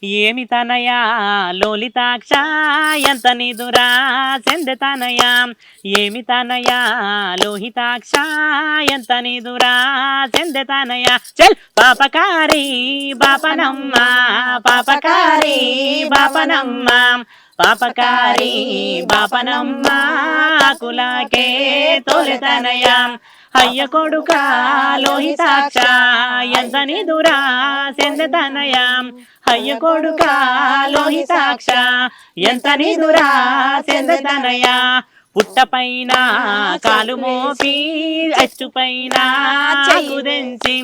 ఏమి తనయా లోలితాక్ష ఎంత నిదురా చెందెతనయా ఏమి తనయా లోహితాక్ష ఎంత నిదురా చెందెతనయా చల్ పాపకారి బాపనమ్మ పాపకారి బాపనమ్మ పాపకారి బాపనమ్మ కులాకే తోలెతనయా అయ్య కొడుక లోహితాక్ష ఎంత నిదురా చెందెతనయా అయ్య కొడుక లోహితాక్ష ఎంత నిదురా చెందెతనయా పుట్టపైన కాలు మోపి అచ్చుపైన చెయ్యుదెంచి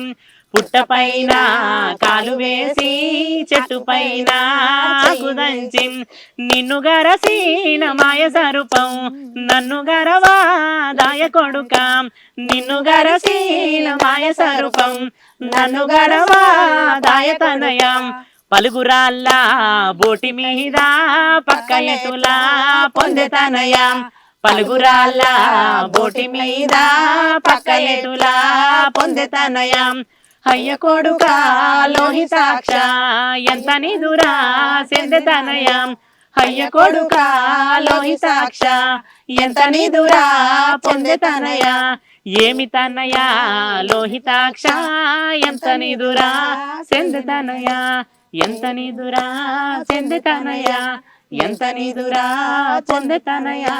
పుట్టపైన కాలు వేసి చెట్టుపైన కుదంచి నిన్ను గరసీన మాయ సరుపం నన్ను గరవా దాయ కొడుక నిన్ను గరసీన మాయ సరుపం నన్ను గరవా దాయతనయా పలుగురాళ్ళ బోటి మీద పక్క ఎటులా పొందెతనయా పలుగురాళ్ళ బోటి మీద పక్క ఎటులా పొందెతనయా అయ్య కొడుక లోహితాక్ష ఎంత నిదురా చెందెతనయా అయ్య కొడుక లోహితాక్ష ఎంత నిదురా పొందెతనయా ఏమి తనయా లోహితాక్ష ఎంత నిదురా చెందెతనయా ఎంత నిదురా చెందెతనయా ఎంత నిదురా చెందెతనయా